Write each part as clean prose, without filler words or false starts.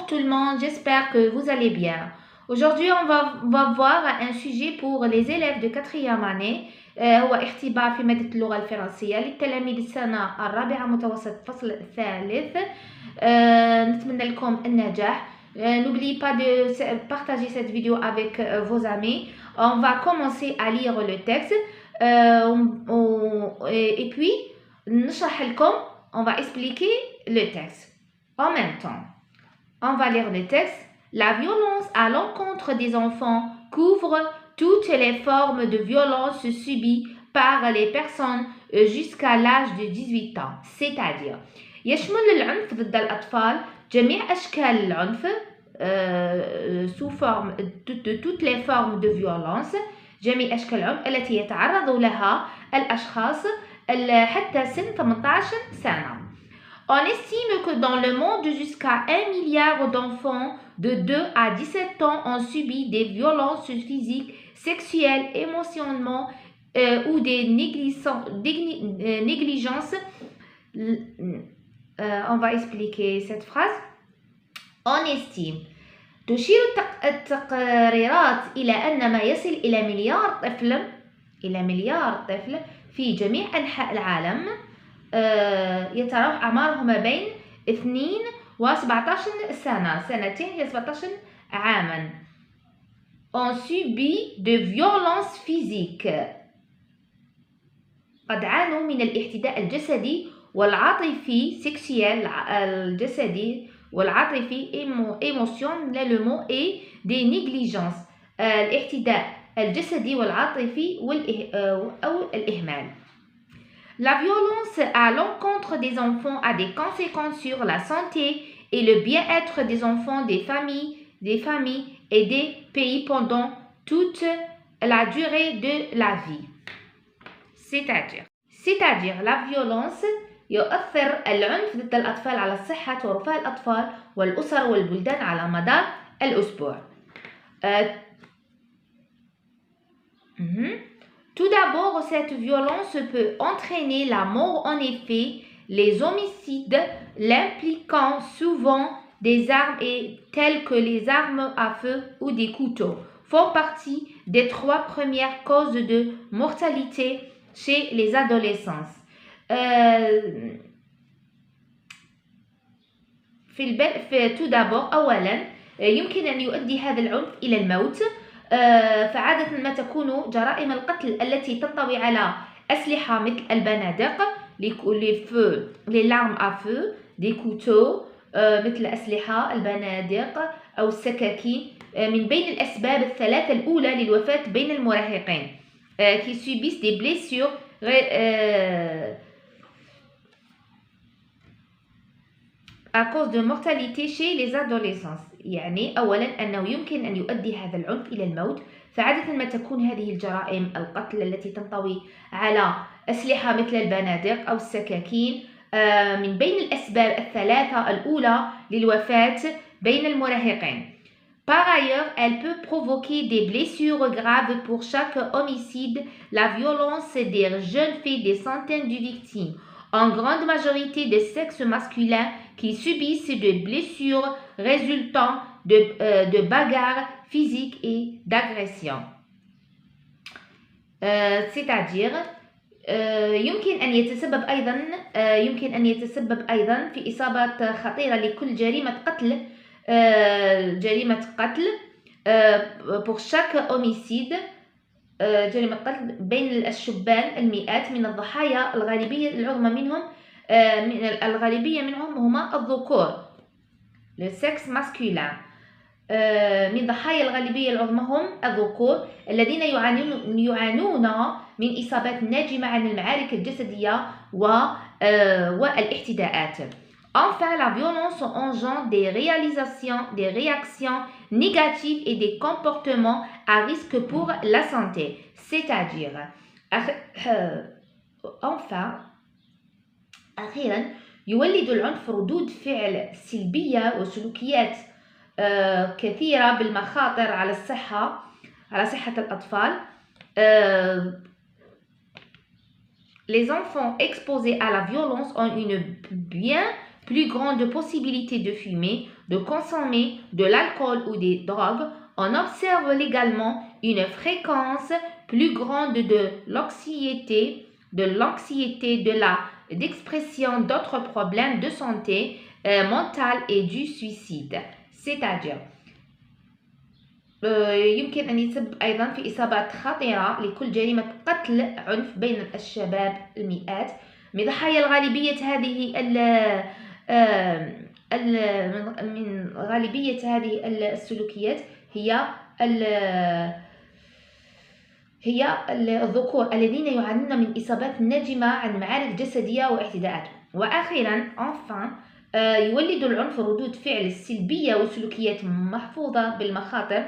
tout le monde, j'espère que vous allez bien. Aujourd'hui, on va voir un sujet pour les élèves de 4e année. هو اختبار في مادة اللغة الفرنسية للتلاميذ السنة الرابعة متوسط الفصل الثالث. نتمنى لكم النجاح. N'oubliez pas de partager cette vidéo avec vos amis. On va commencer à lire le texte. Et puis, نشرح لكم, on va expliquer le texte en même temps. On va lire le texte. La violence à l'encontre des enfants couvre toutes les formes de violence subies par les personnes jusqu'à l'âge de 18 ans. C'est-à-dire, يشمل العنف ضد الأطفال جميع أشكال العنف sous forme de toutes les formes de violence. جميع أشكال العنف التي يتعرض لها الأشخاص حتى سن 18 سنة. On estime que dans le monde, jusqu'à 1 milliard d'enfants de 2 à 17 ans ont subi des violences physiques, sexuelles, émotionnellement ou des négligences. On va expliquer cette phrase. On estime. تشير التقريرات إلى أن ما يصل إلى مليار طفل في جميع أنحاء العالم يتراوح أعمارهم ما بين 2 و 17 سنة. سنتين هي 17 عاما. On subit de violences physiques. قد عانوا من الاعتداء الجسدي والعاطفي sexuel الجسدي والعاطفي émotion là le mot est des négligences. الاعتداء الجسدي والعاطفي أو الإهمال. La violence à l'encontre des enfants a des conséquences sur la santé et le bien-être des enfants, des familles et des pays pendant toute la durée de la vie. C'est-à-dire la violence يؤثر العنف ضد الأطفال على صحة ورفاه الأطفال والأسر والبلدان على مدار الأسبوع. Tout d'abord, cette violence peut entraîner la mort. En effet, les homicides l'impliquant souvent des armes telles que les armes à feu ou des couteaux font partie des 3 premières causes de mortalité chez les adolescents. tout d'abord أولا يمكن أن يؤدي هذا العنف إلى الموت. فعادة ما تكون جرائم القتل التي تنطوي على أسلحة مثل البنادق les larmes à feu, des couteaux مثل أسلحة البنادق أو السكاكين من بين الأسباب الثلاثة الأولى للوفاة بين المراهقين qui subissent des blessures à cause de mortalité chez les adolescents. يعني أولا أنه يمكن أن يؤدي هذا العنف إلى الموت. فعادة ما تكون هذه الجرائم القتل التي تنطوي على أسلحة مثل البنادق أو السكاكين من بين الأسباب الثلاثة الأولى للوفاة بين المراهقين. Par ailleurs, elle peut provoquer des blessures graves pour chaque homicide. La violence des jeunes fait des centaines de victimes, en grande majorité de sexe masculin, qui subissent des blessures résultant de bagarres physiques et d'agressions. C'est-à-dire يمكن أن يتسبب أيضا في إصابات خطيرة لكل جريمة قتل pour chaque homicide. جريمة قتل بين الشبان المئات من الضحايا. الغالبية منهم هما الذكور le sexe masculin. من ضحايا الغالبية العظمى هم الذكور الذين يعانون من إصابات ناجمة عن المعارك الجسدية والاعتداءات. Enfin, la violence engendre des réactions négatives et des comportements à risque pour la santé. C'est-à-dire, أخيرا يولد العنف ردود فعل سلبية وسلوكيات كثيرة بالمخاطر على صحة الأطفال. Les enfants exposés à la violence ont une bien plus grande possibilité de fumer, de consommer de l'alcool ou des drogues, on observe également une fréquence plus grande de l'anxiété, d'expression d'autres problèmes de santé mentale et du suicide. C'est-à-dire يمكن أن يتسبب أيضا في إصابات خطيرة لكل جريمة قتل عنف بين الشباب المئات. من ضحايا الغالبية هذه من غالبية هذه السلوكيات هي الذكور الذين يعانون من إصابات ناجمة عن معارك جسدية واعتداءات. وأخيرا يولد العنف ردود فعل سلبية وسلوكيات محفوظة بالمخاطر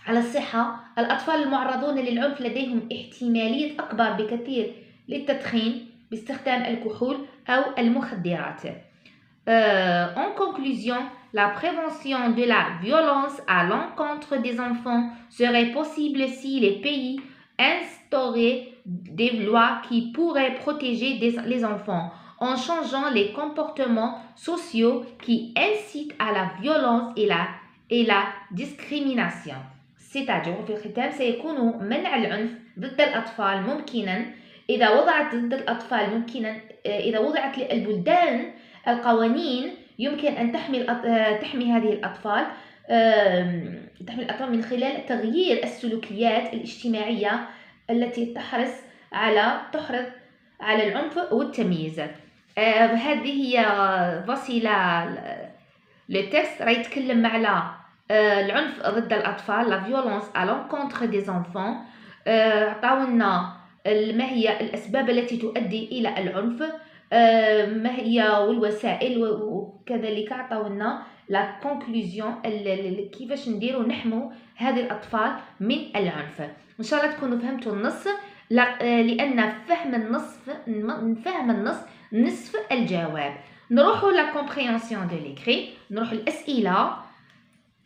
على الصحة. الأطفال المعرضون للعنف لديهم احتمالية أكبر بكثير للتدخين باستخدام الكحول أو المخدرات. En conclusion, la prévention de la violence à l'encontre des enfants serait possible si les pays instauraient des lois qui pourraient protéger les enfants en changeant les comportements sociaux qui incitent à la violence et la discrimination. C'est-à-dire في الختام سيكون منع العنف ضد الأطفال ممكنا إذا وضعت للبلدان القوانين يمكن أن تحمي هذه الأطفال من خلال تغيير السلوكيات الاجتماعية التي تحرص على العنف والتمييز. هذه هي فصيلة التكست راه يتكلم على العنف ضد الأطفال la violence à l'encontre des enfants. عطاونا ما هي الأسباب التي تؤدي إلى العنف ما هي والوسائل وكذلك عطاونا لا كونكلوزيون كيفاش نديرو نحمو هذه الأطفال من العنف. إن شاء الله تكونوا فهمتوا النص لأن فهم النص نصف الجواب. نروحوا لا كومبريهنسيون دو ليكري، نروحوا الأسئلة.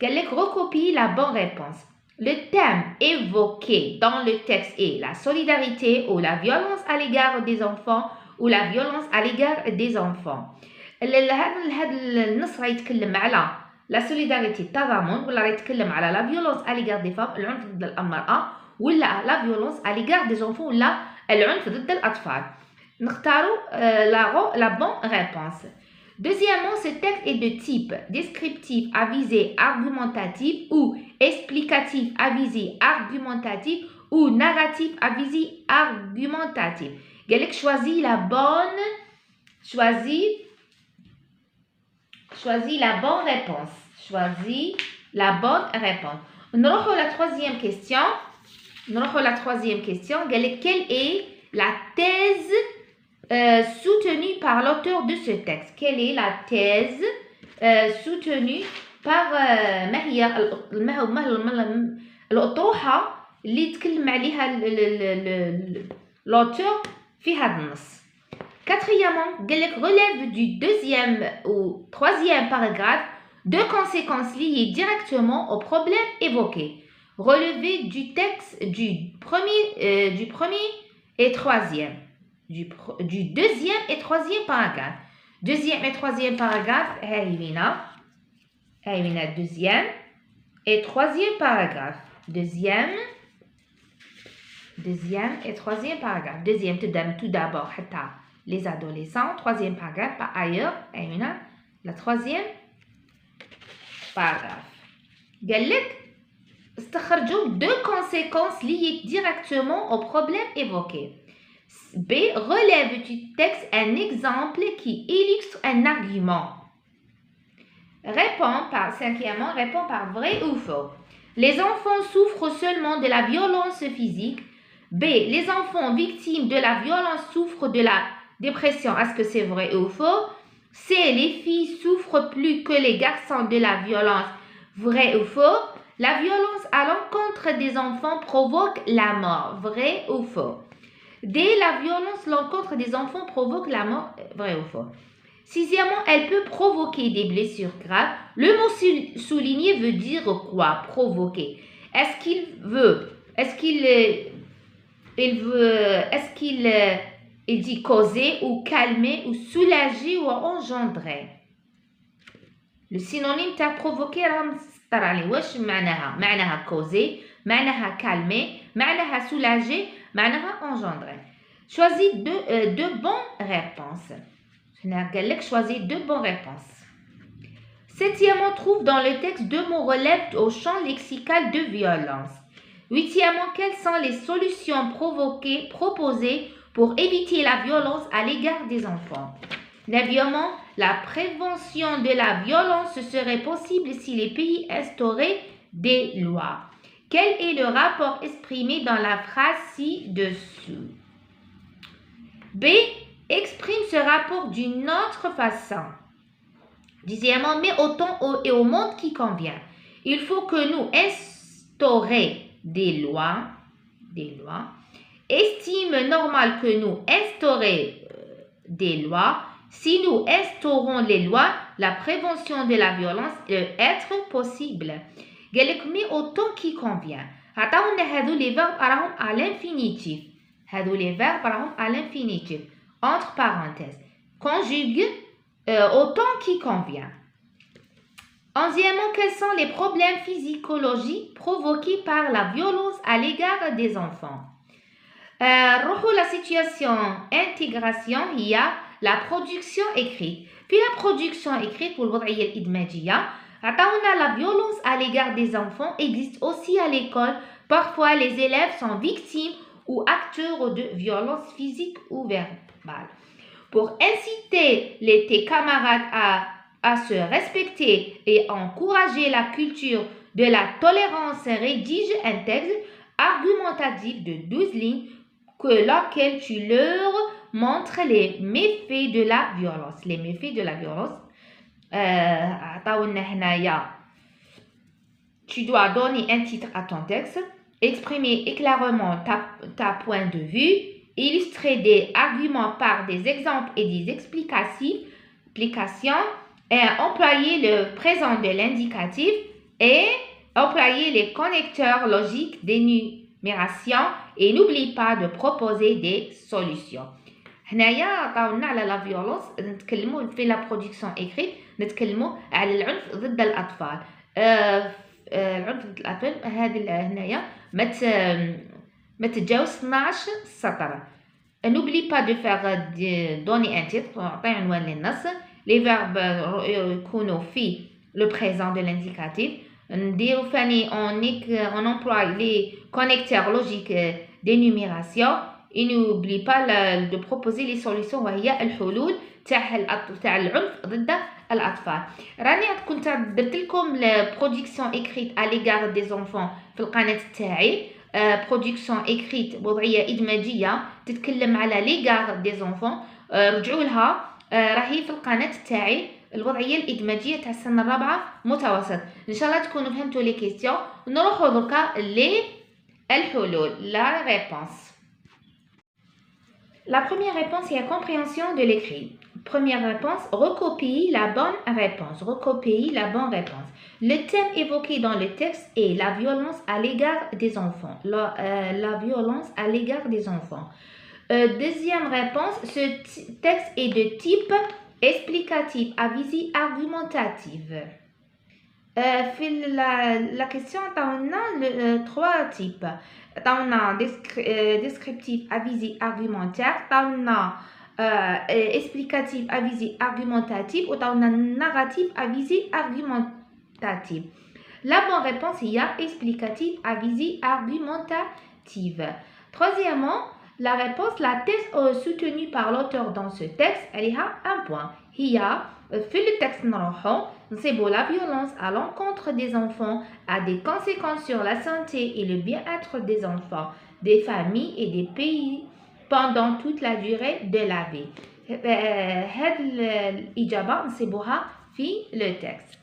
قال لك recopie la bonne réponse. Le thème évoqué dans le texte est la solidarité ou la violence à l'égard des enfants ou la violence à l'égard des enfants. هذا النص راه يتكلم على la solidarité التضامن ولا راه يتكلم على la violence à l'égard des femmes العنف ضد المرأة ولا la violence à l'égard des enfants ولا العنف ضد الأطفال. نختاروا la bonne réponse. Deuxièmement, ce texte est de type descriptif à visée argumentative ou explicatif à visée argumentative ou narratif à visée argumentative. قال لك choisis la bonne réponse. Choisis la bonne réponse. نروحوا la troisième question. قال لك quelle est la thèse soutenue par l'auteur de ce texte. Quelle est la thèse soutenue par ما هي الأطروحة اللي يتكلم عليها l'auteur في هذا النص. Quatrièmement, قال لك relève du deuxième ou troisième paragraphe deux conséquences liées directement au problème évoqué. Relevé du texte du premier et troisième. Du deuxième et troisième paragraphe. Deuxième et troisième paragraphe, deuxième et troisième paragraphe. Deuxième et troisième paragraphe. Deuxième, tout d'abord, les adolescents. Troisième paragraphe, par ailleurs, la troisième paragraphe. قال لك استخرجوا deux conséquences liées directement au problème évoqué. B. Relève du texte un exemple qui illustre un argument. Cinquièmement, répond par vrai ou faux. Les enfants souffrent seulement de la violence physique. B. Les enfants victimes de la violence souffrent de la dépression. Est-ce que c'est vrai ou faux? C. Les filles souffrent plus que les garçons de la violence. Vrai ou faux? La violence à l'encontre des enfants provoque la mort. Vrai ou faux? D. La violence à l'encontre des enfants provoque la mort. Vrai ou faux? Sixièmement, elle peut provoquer des blessures graves. Le mot souligné veut dire quoi? Provoquer. Est-ce qu'il il dit causer ou calmer ou soulager ou engendrer. Le synonyme تاع provoquer راه مسطر عليه. واش معناها causer, معناها calmer, معناها soulager, معناها engendrer. Choisis deux bonnes réponses. Choisis deux bonnes réponses. Septièmement, trouve dans le texte deux mots relèvent au champ lexical de violence. Huitièmement, quelles sont les solutions proposées pour éviter la violence à l'égard des enfants? Neuvièmement, la prévention de la violence serait possible si les pays instauraient des lois. Quel est le rapport exprimé dans la phrase ci-dessous? B. Exprime ce rapport d'une autre façon. Dixièmement, mets au temps et au monde qui convient. Il faut que nous instaurions des lois. Estime normal que nous instaurions des lois. Si nous instaurons les lois, la prévention de la violence peut être possible. قال لك مي au temps qui convient. عطاونا هذو les verbes راهم à l'infinitif. هذو les verbes راهم à l'infinitif. Entre parenthèses. Conjugue au temps qui convient. Onzièmement, quels sont les problèmes physiologiques provoqués par la violence à l'égard des enfants? La situation intégration هي la production écrite. Puis la production écrite والوضعية الإدماجية عطاونا la violence à l'égard des enfants existe aussi à l'école. Parfois les élèves sont victimes ou acteurs de violences physiques ou verbales. Pour inciter tes camarades à se respecter et encourager la culture de la tolérance, rédige un texte argumentatif de 12 lignes laquelle tu leur montres les méfaits de la violence. Les méfaits de la violence. Tu dois donner un titre à ton texte, exprimer clairement ta point de vue, illustrer des arguments par des exemples et des explications, employer le présent de l'indicatif et employer les connecteurs logiques d'énumération et n'oublie pas de proposer des solutions. هنايا عطاونا على la violence نتكلموا في la production écrite نتكلموا على العنف ضد الأطفال. العنف ضد الأطفال هذه هنايا ما تتجاوز 12 سطر. N'oublie pas de faire donner un titre نعطي عنوان للنص. Les verbes يكونوا في le présent de l'indicatif. نديرو ثاني on emploie les connecteurs logiques d'énumération. Et n'oublie pas de proposer les solutions وهي الحلول تاع العنف ضد الأطفال. راني كنت درت لكم البرودكسيون écrite à l'égard des enfants في القناة تاعي. برودكسيون écrite وضعية إدماجية تتكلم على l'égard des enfants. رجعوا لها راهي في القناة تاعي الوضعية الإدماجية تاع السنة الرابعة متوسط. إن شاء الله تكونوا فهمتوا لي كيستيون. نروحوا دركا للحلول. La réponse. La première réponse est la compréhension de l'écrit. Première réponse, recopie la bonne réponse. Recopie la bonne réponse. Le thème évoqué dans le texte est la violence à l'égard des enfants. La violence à l'égard des enfants. Deuxième réponse, ce texte est de type explicatif à visée argumentative. La question, on a trois types. On a descriptif à visée argumentaire, on a explicatif à visée argumentative ou on a narratif à visée argumentative. La bonne réponse est explicatif à visée argumentative. Troisièmement, la réponse, la thèse soutenue par l'auteur dans ce texte, elle y a un point. Il y a في le texte نصيبوا la violence à l'encontre des enfants a des conséquences sur la santé et le bien-être des enfants, des familles et des pays pendant toute la durée de la vie. هذه الإجابة نصيبوها في le texte.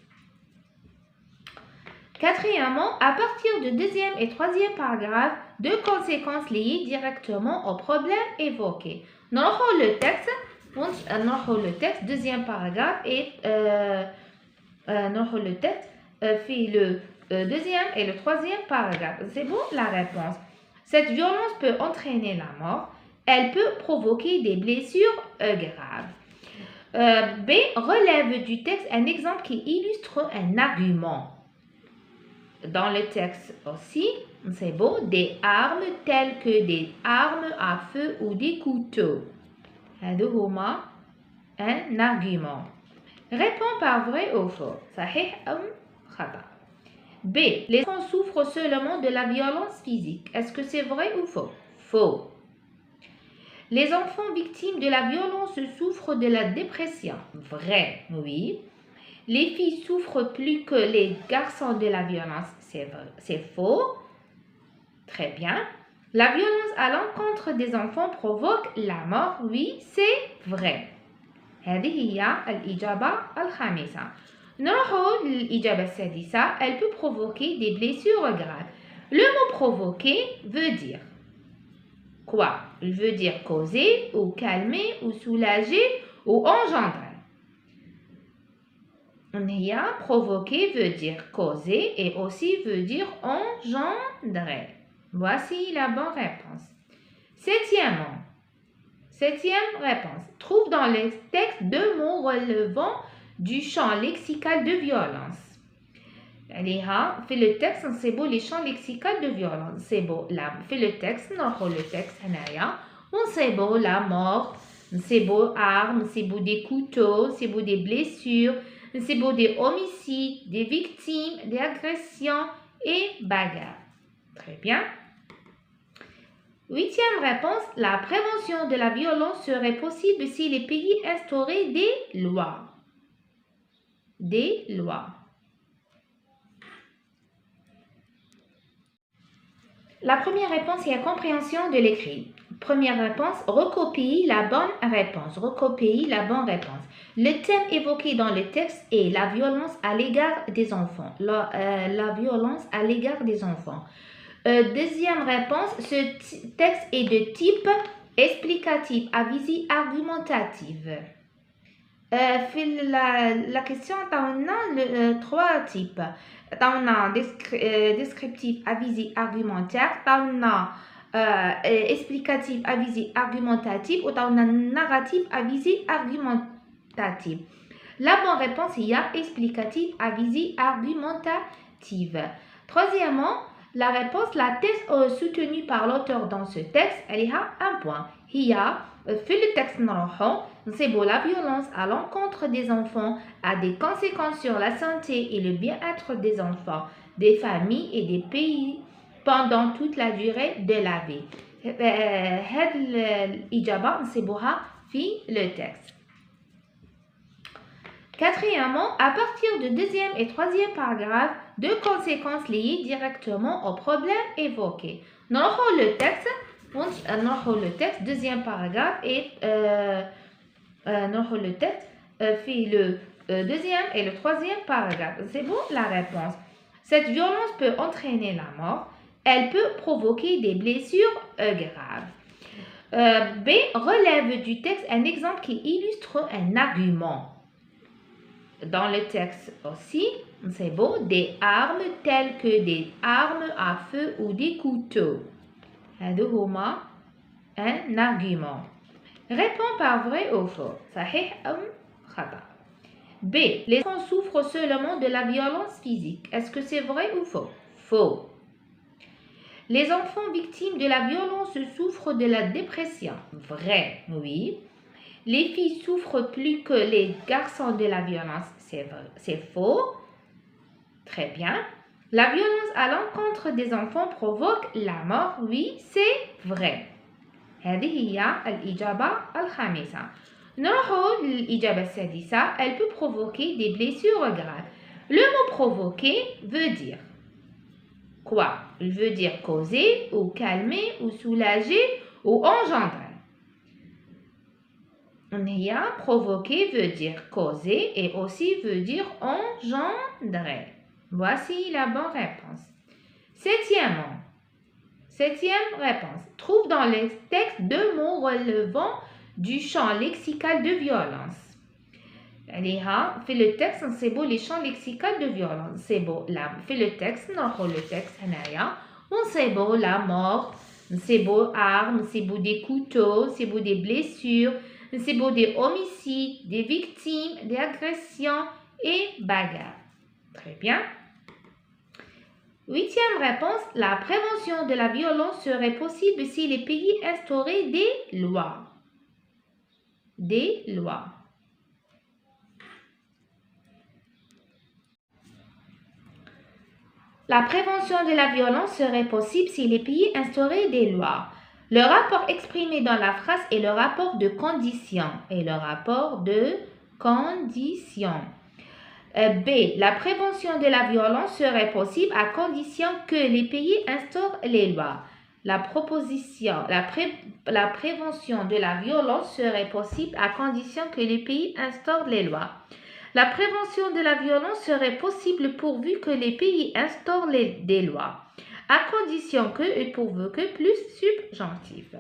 Quatrièmement, à partir du deuxième et troisième paragraphe, deux conséquences liées directement au problème évoqué. نروحوا le texte, deuxième paragraphe et نروحوا le texte في le deuxième et le troisième paragraphe. C'est bon la réponse. Cette violence peut entraîner la mort. elle peut provoquer des blessures graves. B. Relève du texte un exemple qui illustre un argument. Dans le texte aussi, c'est beau, des armes telles que des armes à feu ou des couteaux. هذا un argument. Réponds par vrai ou faux. صحيح أم خطأ. B. Les enfants souffrent seulement de la violence physique. Est-ce que c'est vrai ou faux? Faux. Les enfants victimes de la violence souffrent de la dépression. Vrai, oui. Les filles souffrent plus que les garçons de la violence. C'est faux. Très bien. La violence à l'encontre des enfants provoque la mort. Oui, c'est vrai. هذه هي الإجابة الخامسة. نروح للإجابة السادسة. Elle peut provoquer des blessures graves. Le mot provoquer veut dire quoi? Il veut dire causer ou calmer ou soulager ou engendrer. Provoquer veut dire causer et aussi veut dire engendrer. Voici la bonne réponse. Septième réponse. Trouve dans le texte deux mots relevant du champ lexical de violence. Fait le texte, c'est beau les champs lexicaux de violence. C'est beau là. Fait le texte, on sait beau la mort, c'est beau armes, c'est beau des couteaux, c'est beau des blessures, c'est beau des homicides, des victimes, des agressions et bagarres. Très bien. Huitième réponse, la prévention de la violence serait possible si les pays instauraient des lois. Des lois. La première réponse est la compréhension de l'écrit. Première réponse, recopie la bonne réponse. Recopie la bonne réponse. Le thème évoqué dans le texte est la violence à l'égard des enfants. La violence à l'égard des enfants. Deuxième réponse, ce texte est de type explicatif à visée argumentative. La question, on a trois types. On a descriptif à visée argumentaire, on a explicatif à visée argumentative ou on a narratif à visée argumentative. La bonne réponse est explicatif à visée argumentative. Troisièmement, la réponse, la thèse soutenue par l'auteur dans ce texte, elle a un point. Fait le texte c'est beau, la violence à l'encontre des enfants a des conséquences sur la santé et le bien-être des enfants, des familles et des pays pendant toute la durée de la vie. الإجابة نصيبوها في le texte. Quatrièmement, à partir du deuxième et troisième paragraphe, deux conséquences liées directement au problème évoqué. نروح le texte, deuxième paragraphe et le texte fait le deuxième et le troisième paragraphe. C'est bon la réponse. Cette violence peut entraîner la mort. Elle peut provoquer des blessures graves. B. Relève du texte un exemple qui illustre un argument. Dans le texte aussi, c'est beau, des armes telles que des armes à feu ou des couteaux. Un argument. Réponds par vrai ou faux. صحيح أم خطأ. B. Les enfants souffrent seulement de la violence physique. Est-ce que c'est vrai ou faux? Faux. Les enfants victimes de la violence souffrent de la dépression. Vrai, oui. Les filles souffrent plus que les garçons de la violence. C'est faux. Très bien. La violence à l'encontre des enfants provoque la mort. Oui, c'est vrai. هذه هي الإجابة الخامسة. نروح للإجابة السادسة. Elle peut provoquer des blessures graves. Le mot provoquer veut dire quoi? Il veut dire causer ou calmer ou soulager ou engendrer. Provoquer veut dire causer et aussi veut dire engendrer. Voici la bonne réponse. Septième réponse. Trouve dans le texte deux mots relevant du champ lexical de violence. Fait le texte, c'est beau les champs lexicaux de violence. C'est beau là. Fait le texte, on sait beau la mort, c'est beau armes, c'est beau des couteaux, c'est beau des blessures, c'est beau des homicides, des victimes, des agressions et bagarres. Très bien. 8e réponse, la prévention de la violence serait possible si les pays instauraient des lois. Des lois. La prévention de la violence serait possible si les pays instauraient des lois. Le rapport exprimé dans la phrase est le rapport de condition. Et le rapport de condition. B. La prévention de la violence serait possible à condition que les pays instaurent les lois. La prévention de la violence serait possible à condition que les pays instaurent les lois. La prévention de la violence serait possible pourvu que les pays instaurent des lois, à condition que et pourvu que plus subjonctif.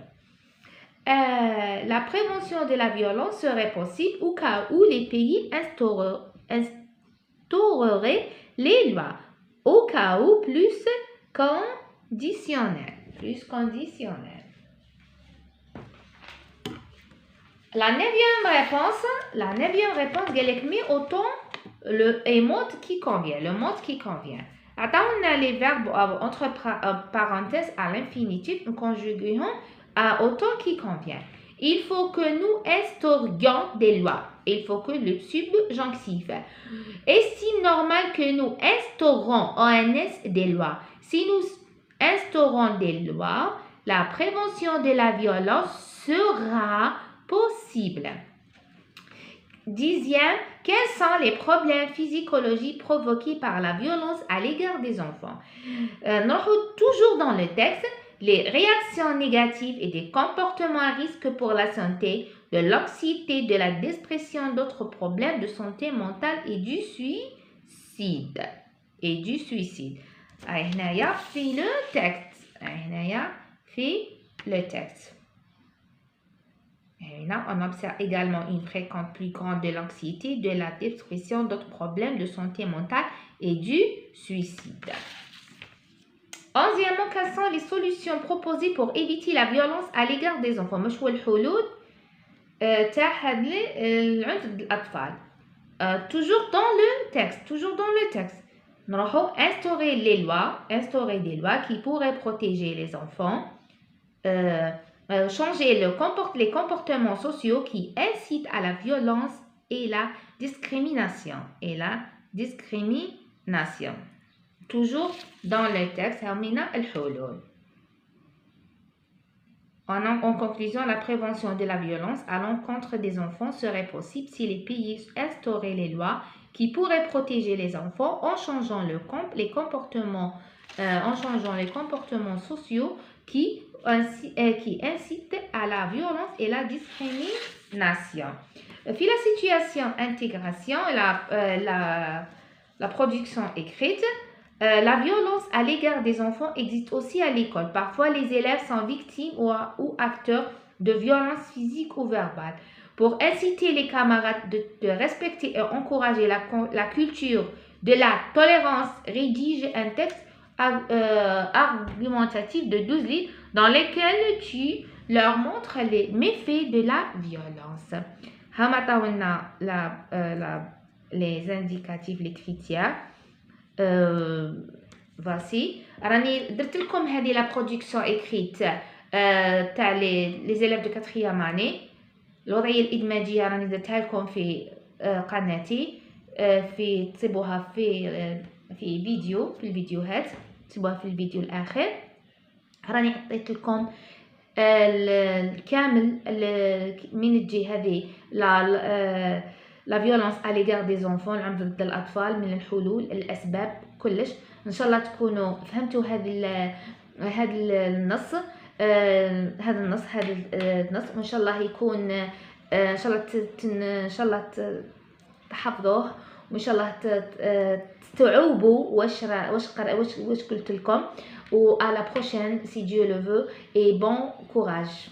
La prévention de la violence serait possible au cas où les pays instaureraient les lois, au cas où plus conditionnel. Plus conditionnel. La 9e réponse, elle met autant le mode qui convient. Le mode qui convient. Attends, les verbes entre parenthèses à l'infinitif, nous conjuguons à autant qui convient. Il faut que nous instaurions des lois. Il faut que le subjonctif. Est-il normal que nous instaurons ONS des lois? Si nous instaurons des lois, la prévention de la violence sera possible. 10e, quels sont les problèmes physiologiques provoqués par la violence à l'égard des enfants? Toujours dans le texte, les réactions négatives et des comportements à risque pour la santé, de l'anxiété, de la dépression, d'autres problèmes de santé mentale et du suicide. هنايا في le texte. On observe également une fréquence plus grande de l'anxiété, de la dépression, d'autres problèmes de santé mentale et du suicide. 11e, quelles sont les solutions proposées pour éviter la violence à l'égard des enfants? مش هو الحلول تاع عند الأطفال. Toujours dans le texte. نروحوا instaurer des lois qui pourraient protéger les enfants. Changer les comportements sociaux qui incitent à la violence et la discrimination. Toujours dans le texte, en conclusion, la prévention de la violence à l'encontre des enfants serait possible si les pays instauraient les lois qui pourraient protéger les enfants en changeant les comportements sociaux qui incitent à la violence et la discrimination. Puis la situation intégration, la production écrite. La violence à l'égard des enfants existe aussi à l'école. Parfois, les élèves sont victimes ou acteurs de violences physiques ou verbales. Pour inciter les camarades de respecter et encourager la culture de la tolérance, rédige un texte argumentatif de 12 lignes dans lequel tu leur montres les méfaits de la violence. Les indicatifs, les critères. Voici. راني درت لكم هذه la production écrite تاع les élèves de 4e année. الوضعية الإدماجية راني درتها لكم في قناتي تصيبوها في فيديو في الفيديوهات تصيبوها في الفيديو الآخر. راني عطيت لكم الكامل من الجهة هذه la violence à l'égard des enfants العنف ضد الأطفال من الحلول الأسباب كلش. إن شاء الله تكونوا فهمتوا هذا النص وإن شاء الله يكون إن شاء الله تحفظوه وإن شاء الله تستوعبوا واش قلت لكم. و à la prochaine si Dieu le veut et bon courage.